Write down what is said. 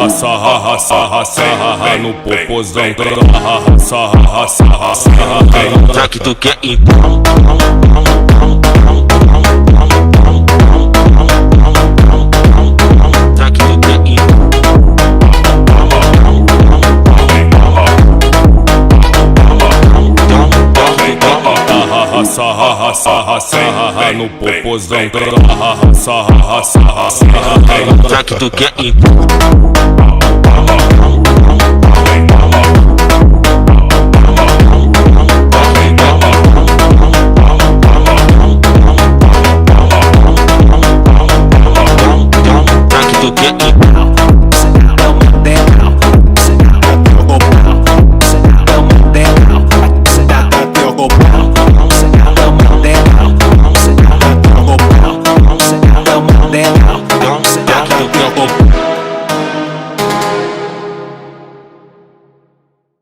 sarra, sarra, sarra no popozão. Sarra, sarra, sarra. Já que tu quer então, já que tu quer então, sarra, sarra, sarra no popozão. Sarra, sarra, sarra. já que tu quer então.